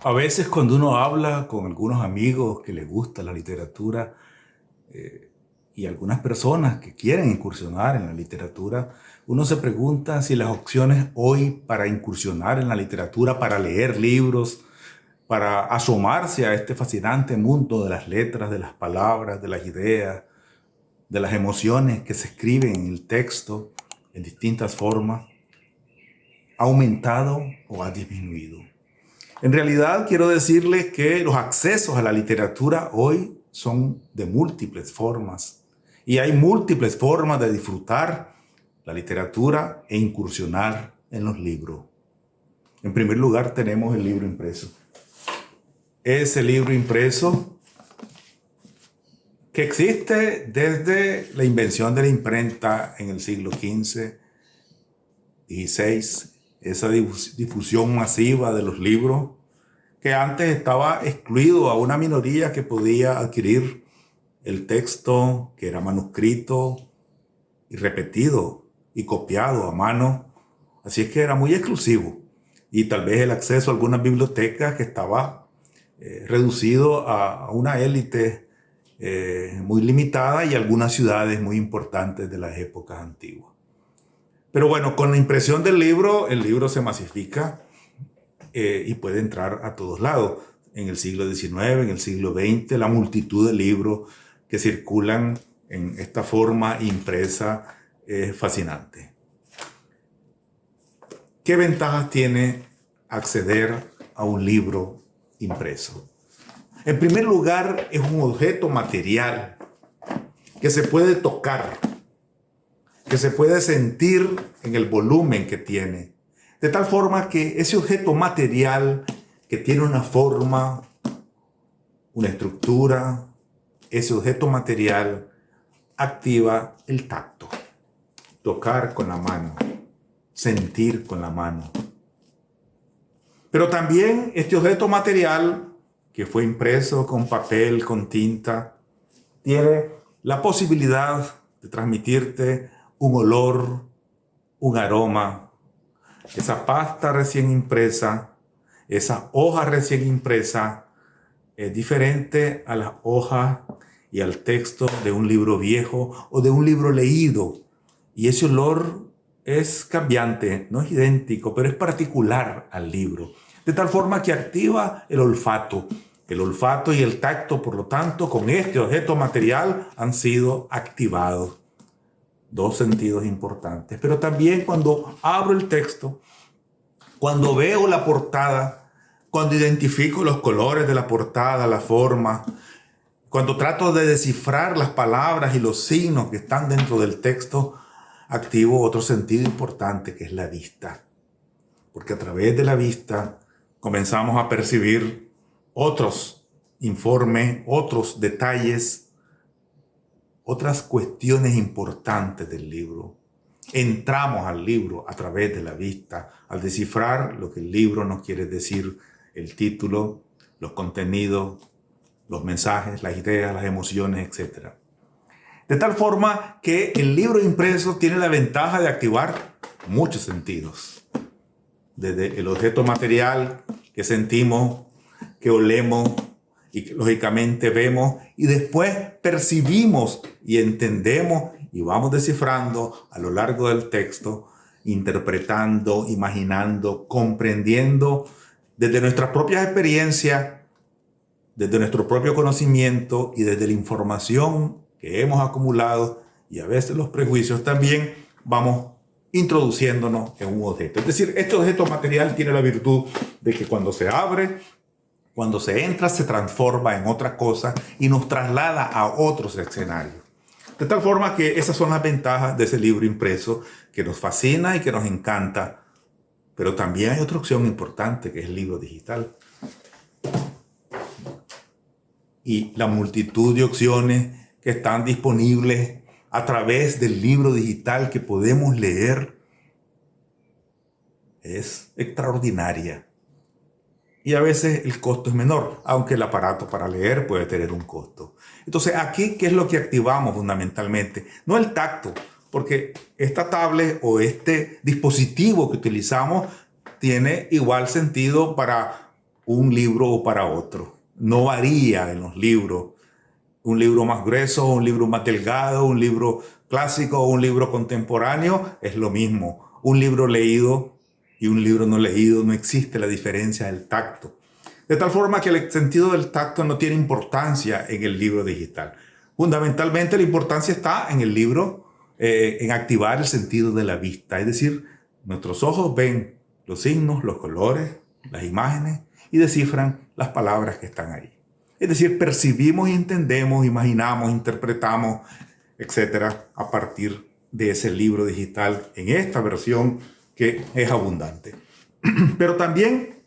A veces cuando uno habla con algunos amigos que les gusta la literatura y algunas personas que quieren incursionar en la literatura, uno se pregunta si las opciones hoy para incursionar en la literatura, para leer libros, para asomarse a este fascinante mundo de las letras, de las palabras, de las ideas, de las emociones que se escriben en el texto en distintas formas, ha aumentado o ha disminuido. En realidad quiero decirles que los accesos a la literatura hoy son de múltiples formas y hay múltiples formas de disfrutar la literatura e incursionar en los libros. En primer lugar tenemos el libro impreso. Ese libro impreso que existe desde la invención de la imprenta en el siglo XV, XVI, esa difusión masiva de los libros que antes estaba excluido a una minoría que podía adquirir el texto que era manuscrito y repetido y copiado a mano. Así es que era muy exclusivo y tal vez el acceso a algunas bibliotecas que estaba reducido a una élite muy limitada y algunas ciudades muy importantes de las épocas antiguas. Pero bueno, con la impresión del libro, el libro se masifica y puede entrar a todos lados. En el siglo XIX, en el siglo XX, la multitud de libros que circulan en esta forma impresa es fascinante. ¿Qué ventajas tiene acceder a un libro impreso? En primer lugar, es un objeto material que se puede tocar, que se puede sentir en el volumen que tiene. De tal forma que ese objeto material que tiene una forma, una estructura, ese objeto material activa el tacto. Tocar con la mano, sentir con la mano. Pero también este objeto material que fue impreso con papel, con tinta, tiene la posibilidad de transmitirte un olor, un aroma. Esa pasta recién impresa, esa hoja recién impresa, es diferente a las hojas y al texto de un libro viejo o de un libro leído. Y ese olor es cambiante, no es idéntico, pero es particular al libro. De tal forma que activa el olfato. El olfato y el tacto, por lo tanto, con este objeto material han sido activados. Dos sentidos importantes. Pero también cuando abro el texto, cuando veo la portada, cuando identifico los colores de la portada, la forma, cuando trato de descifrar las palabras y los signos que están dentro del texto, activo otro sentido importante que es la vista. Porque a través de la vista comenzamos a percibir otros informes, otros detalles, otras cuestiones importantes del libro. Entramos al libro a través de la vista, al descifrar lo que el libro nos quiere decir, el título, los contenidos, los mensajes, las ideas, las emociones, etc. De tal forma que el libro impreso tiene la ventaja de activar muchos sentidos. Desde el objeto material que sentimos, que olemos y que lógicamente vemos y después percibimos y entendemos y vamos descifrando a lo largo del texto, interpretando, imaginando, comprendiendo desde nuestras propias experiencias, desde nuestro propio conocimiento y desde la información que hemos acumulado y a veces los prejuicios también, vamos introduciéndonos en un objeto. Es decir, este objeto material tiene la virtud de que cuando se abre, cuando se entra, se transforma en otra cosa y nos traslada a otros escenarios. De tal forma que esas son las ventajas de ese libro impreso que nos fascina y que nos encanta. Pero también hay otra opción importante que es el libro digital. Y la multitud de opciones que están disponibles a través del libro digital que podemos leer es extraordinaria. Y a veces el costo es menor, aunque el aparato para leer puede tener un costo. Entonces, aquí, ¿qué es lo que activamos fundamentalmente? No el tacto, porque esta tablet o este dispositivo que utilizamos tiene igual sentido para un libro o para otro. No varía en los libros. Un libro más grueso, un libro más delgado, un libro clásico o un libro contemporáneo, es lo mismo. Un libro leído y un libro no leído, no existe la diferencia del tacto. De tal forma que el sentido del tacto no tiene importancia en el libro digital. Fundamentalmente la importancia está en el libro, en activar el sentido de la vista. Es decir, nuestros ojos ven los signos, los colores, las imágenes y descifran las palabras que están ahí. Es decir, percibimos, entendemos, imaginamos, interpretamos, etcétera, a partir de ese libro digital en esta versión que es abundante. Pero también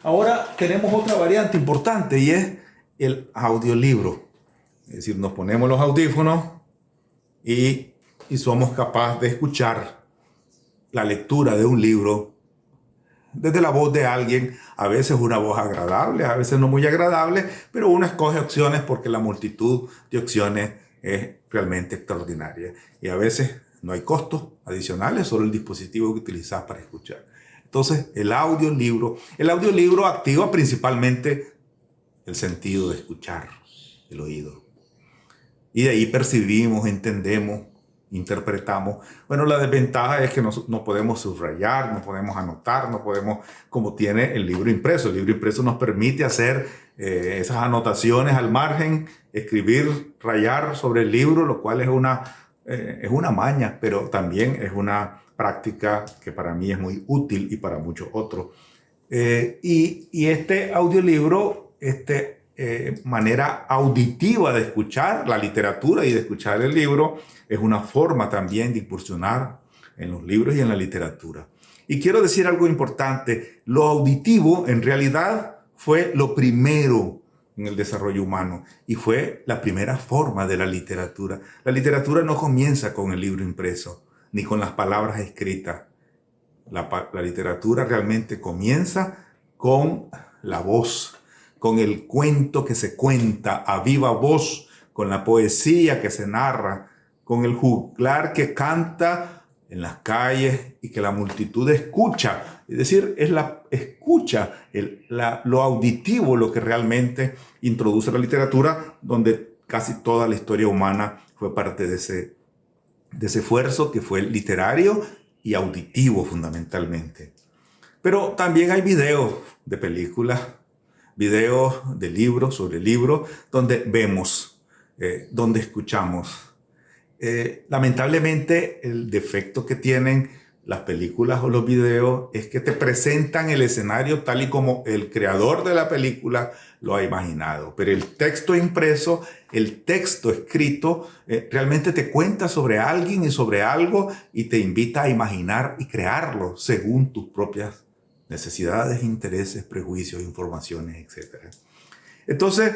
ahora tenemos otra variante importante y es el audiolibro. Es decir, nos ponemos los audífonos y somos capaces de escuchar la lectura de un libro desde la voz de alguien, a veces una voz agradable, a veces no muy agradable, pero uno escoge opciones porque la multitud de opciones es realmente extraordinaria. Y a veces no hay costos adicionales, solo el dispositivo que utilizas para escuchar. Entonces, el audiolibro activa principalmente el sentido de escuchar, el oído. Y de ahí percibimos, entendemos, interpretamos. Bueno, la desventaja es que no podemos subrayar, no podemos anotar, no podemos, como tiene el libro impreso. El libro impreso nos permite hacer esas anotaciones al margen, escribir, rayar sobre el libro, lo cual es una maña, pero también es una práctica que para mí es muy útil y para muchos otros. Y este audiolibro, manera auditiva de escuchar la literatura y de escuchar el libro, es una forma también de incursionar en los libros y en la literatura. Y quiero decir algo importante, lo auditivo en realidad fue lo primero en el desarrollo humano y fue la primera forma de la literatura. La literatura no comienza con el libro impreso ni con las palabras escritas. La literatura realmente comienza con la voz, con el cuento que se cuenta a viva voz, con la poesía que se narra, con el juglar que canta en las calles y que la multitud escucha. Es decir, es la escucha, lo auditivo lo que realmente introduce la literatura, donde casi toda la historia humana fue parte de ese esfuerzo que fue literario y auditivo fundamentalmente. Pero también hay videos de películas, videos de libros sobre libros, donde vemos, donde escuchamos. Lamentablemente, el defecto que tienen las películas o los videos es que te presentan el escenario tal y como el creador de la película lo ha imaginado. Pero el texto impreso, el texto escrito, realmente te cuenta sobre alguien y sobre algo y te invita a imaginar y crearlo según tus propias necesidades, intereses, prejuicios, informaciones, etc. Entonces,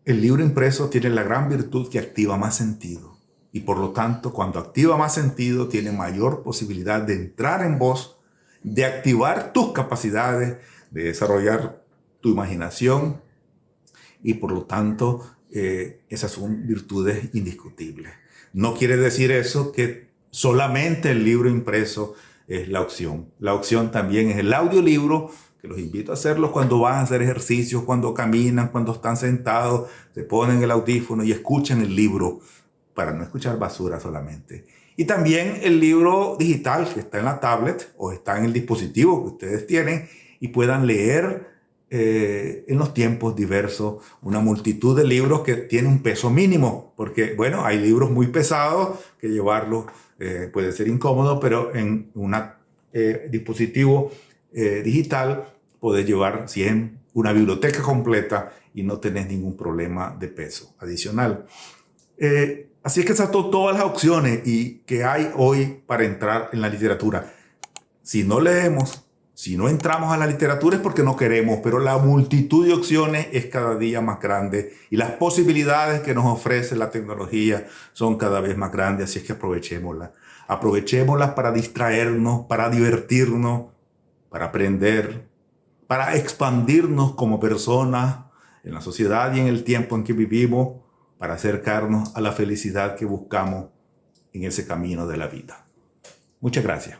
el libro impreso tiene la gran virtud que activa más sentido. Y por lo tanto, cuando activa más sentido, tiene mayor posibilidad de entrar en vos, de activar tus capacidades, de desarrollar tu imaginación. Y por lo tanto, esas son virtudes indiscutibles. No quiere decir eso que solamente el libro impreso es la opción. La opción también es el audiolibro, que los invito a hacerlo cuando van a hacer ejercicios, cuando caminan, cuando están sentados, se ponen el audífono y escuchan el libro para no escuchar basura solamente. Y también el libro digital que está en la tablet o está en el dispositivo que ustedes tienen y puedan leer en los tiempos diversos una multitud de libros que tienen un peso mínimo, porque bueno, hay libros muy pesados que llevarlos puede ser incómodo, pero en un dispositivo digital podés llevar 100, una biblioteca completa y no tenés ningún problema de peso adicional. Así es que esas son todas las opciones y que hay hoy para entrar en la literatura. Si no leemos, si no entramos a la literatura es porque no queremos, pero la multitud de opciones es cada día más grande y las posibilidades que nos ofrece la tecnología son cada vez más grandes, así es que aprovechémoslas. Aprovechémoslas para distraernos, para divertirnos, para aprender, para expandirnos como personas en la sociedad y en el tiempo en que vivimos, para acercarnos a la felicidad que buscamos en ese camino de la vida. Muchas gracias.